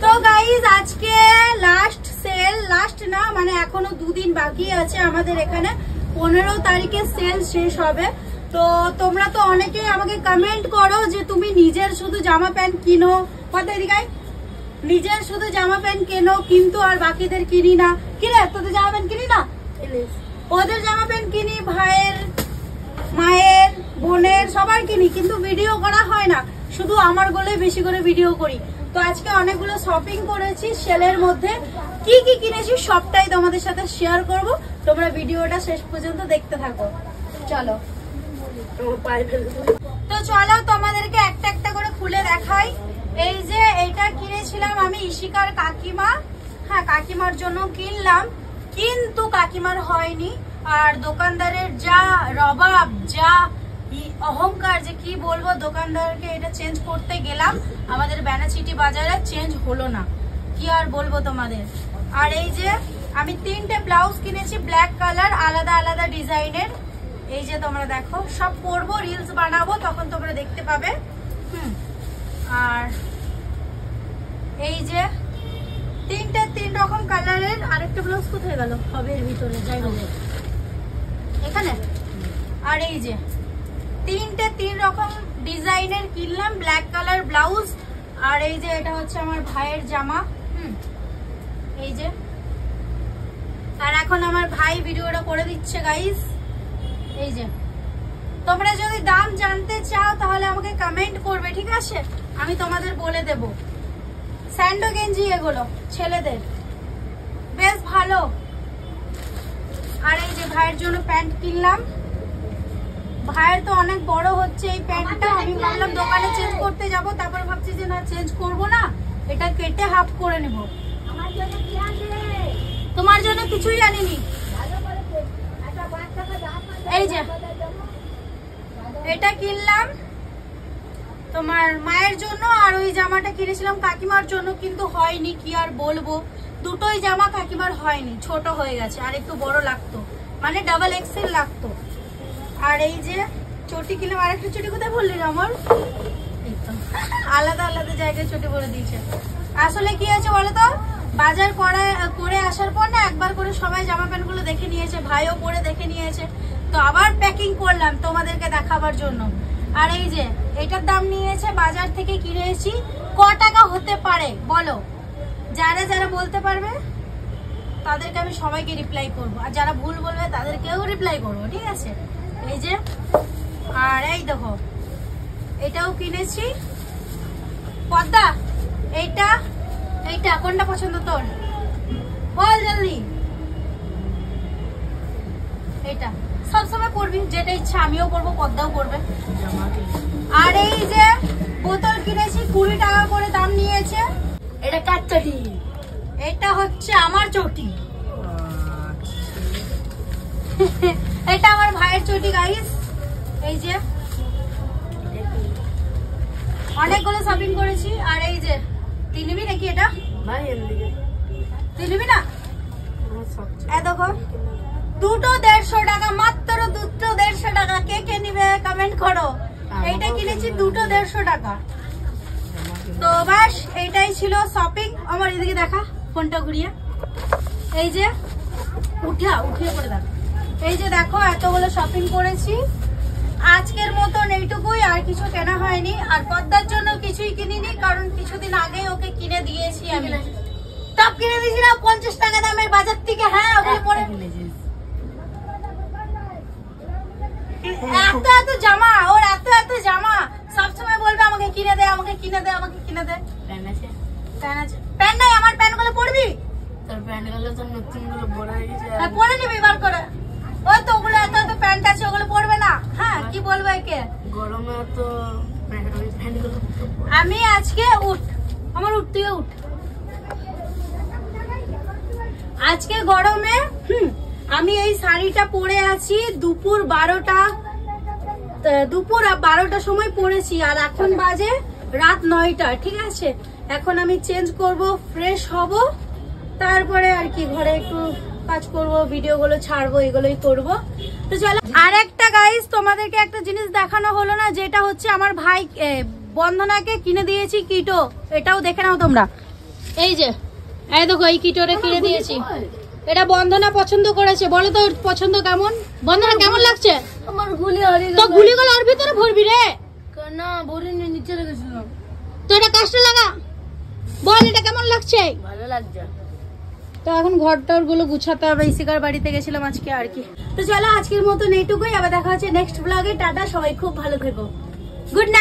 তো গাইজ আজকে last sell, last না মানে এখনো 2 দিন বাকি আছে আমাদের এখানে। 15 তারিখে সেল শেষ হবে। তো তোমরা তো অনেকেই আমাকে কমেন্ট করো যে তুমি নিজের শুধু জামা প্যান্ট কিনো, কথা দিগাই নিজের শুধু জামা প্যান্ট কেনো কিন্তু আর বাকিদের কিনি না। কিরে তোদের জামা প্যান্ট কিনি না? ওদের জামা প্যান্ট কিনি, ভাইয়ের, মায়ের, বোনের সবার কিনি, কিন্তু ভিডিও করা হয় না। শুধু আমার বলেই বেশি করে ভিডিও করি। তো আজকে অনেকগুলো শপিং করেছি সেলের মধ্যে। কি কি কিনেছি সবটাই তোমাদের সাথে শেয়ার করব। তোমরা ভিডিওটা শেষ পর্যন্ত দেখতে থাকো। চলো তো চলো তোমাদেরকে একটা একটা করে খুলে দেখাই। এই যে এইটা কিনেছিলাম আমি ইশিকার কাকিমা, হ্যাঁ কাকিমার জন্য কিনলাম, কিন্তু কাকিমার হয়নি। আর দোকানদারের যা রবাব, যা অহংকার, যে কি বলবো, দোকানদারকে এটা চেঞ্জ করতে গেলাম আমাদের ব্যানাচিটি বাজারে, চেঞ্জ হলো না, কি আর বলবো তোমাদের। আর এই যে আমি 3টে ব্লাউজ কিনেছি ব্ল্যাক কালার, আলাদা আলাদা ডিজাইনের। এই যে তোমরা দেখো, সব পরবো, রিলস বানাবো, তখন তোমরা দেখতে পাবে। আর এই যে 3 রকম কালারের আরেকটা ব্লাউজ কোথায় গেল, হবে এর ভিতরে, যাই হোক এখানে। আর এই যে 3 রকম ডিজাইনের কিনলাম ব্ল্যাক কালার ব্লাউজ। আর এই যে এটা হচ্ছে আমার ভাইয়ের জামা, এই যে। আর এখন আমার ভাই ভিডিওটা করে দিচ্ছে গাইস। এই যে তোমরা যদি দাম জানতে চাও তাহলে আমাকে কমেন্ট করবে, ঠিক আছে, আমি তোমাদের বলে দেব। স্যান্ডো গেঞ্জি এগুলো ছেলেদের, বেশ ভালো। আর এই যে ভাইয়ের জন্য প্যান্ট কিনলাম। ভাইয়ের তো অনেক বড় হচ্ছে এই প্যান্টটা, আমি ভাবলাম দোকানে চেঞ্জ করতে যাব, তারপর ভাবছি যে না চেঞ্জ করব না, এটা কেটে হাফ করে নেব। তোমার জন্য কিছুই আনিনি। এই যে এটা কিনলাম তোমার মায়ের জন্য, আর ওই জামাটা কিনেছিলাম কাকিমার জন্য, কিন্তু হয়নি, কি আর বলবো। দুটোই জামা কাকিমার হয়নি, ছোট হয়ে গেছে, আর একটু বড় লাগতো, মানে ডাবল এক্সেল লাগতো। আর এই যে চটি কিনলাম, আর একটা চটি কোথায় বললি আমার, আলাদা আলাদা জায়গায় চটি বলে দিয়েছে। আসলে কি আছে বলতো, বাজার করে আসার পর না একবার করে সবাই জামা প্যান্ট গুলো দেখে নিয়েছে, ভাইও পরে দেখে নিয়েছে, তো আবার প্যাকিং করলাম তোমাদেরকে দেখাবার জন্য। আর এই যে এটার দাম নিয়েছে বাজার থেকে কিনেছি, ক টাকা হতে পারে বলো? যারা যারা বলতে পারবে তাদেরকে আমি সবাইকে রিপ্লাই করব, আর যারা ভুল বলবে তাদেরকেও রিপ্লাই করবো, ঠিক আছে। এই যে, আর এই দেখো এটাও কিনেছি পদ্মা, এইটা কোনটা পছন্দ তোর বল জলদি। এটা সবসময় পরবি, যেটা ইচ্ছা, আমিও পরবো, পদ্মাও পরবে। আর এই যে বোতল কিনেছি, 20 টাকা করে দাম নিয়েছে। এটা কার চটি? এটা হচ্ছে আমার চটি। এটা আমার ভাইয়ের চটি গাইস। এই যে অনেকগুলো শপিং করেছি। আর এই যে তুই নিবি নাকি এটা? তুই নিবি না? দেখো দুটো 150 টাকা, মাত্র দুটো 150 টাকা। কে কে নিবে কমেন্ট করো। এইটা কিনেছি দুটো 150 টাকা। তো বাস এইটাই ছিল শপিং আমার। এদিকে দেখা ফোনটা ঘুরিয়ে, এই যে উঠিয়ে পড়ে দেখ। এই যে দেখো এতগুলো শপিং করেছি আজকের মতন, এইটুকুই, আর কিছু কেনা হয়নি। আর পদ্মার জন্য কিছুই কিনিনি, কারণ কিছুদিন আগে ওকে কিনে দিয়েছি আমি। টপ কিনে দিয়েছিলাম 50 টাকা দামের বাজার থেকে। হ্যাঁ এত জামা, ওর এত জামা, সবসময় বলবে আমাকে কিনে দে, আমাকে কিনে দে, আমাকে কিনে দে। প্যান্ট নাই আমার, প্যান্ট গুলো পরবি? পরে নিবি বার করে। ওই তো ওগুলো এত প্যান্ট আছে, ওগুলো পরবে না। হ্যাঁ কি বলবো একে, গরমে তো আমি আজকে আমার তুইও উঠ। আজকে গরমে আমি এই শাড়িটা পরে আছি দুপুর 12টার সময় পরেছি, আর এখন বাজে রাত 9টা, ঠিক আছে। এখন আমি চেঞ্জ করব, ফ্রেশ হব, তারপরে আর কি ঘরে একটু কাজ করব, ভিডিও গুলো ছাড়বো, এগুলোই করবো। তো চলো, আর একটা গাইস তোমাদেরকে একটা জিনিস দেখানো হলো না, যেটা হচ্ছে আমার ভাই বন্ধনাকে কিনে দিয়েছি কিটো, এটাও দেখে নাও তোমরা। এই যে এই দেখো এই কিটোরে কিনে দিয়েছি। এটা বন্ধনা পছন্দ করেছে, বলো তো পছন্দ কেমন? বন্ধনা কেমন লাগছে? আমার গুলি হারিয়ে তো গুলিগুলো ওর ভিতরে ভরবি রে না, ভরিনি, নিচে রেখেছিলাম। তো এটা কাজটা লাগা, বল এটা কেমন লাগছে? ভালো লাগছে। তো এখন ঘরটার গুলো গুছাতে হবে, ইসিকার বাড়িতে গেছিলাম আজকে আর কি। তো চলো আজকের মতো এইটুকুই, আবার দেখা হচ্ছে নেক্সট ব্লগে। টাটা, সবাই খুব ভালো থেকো, গুড নাইট।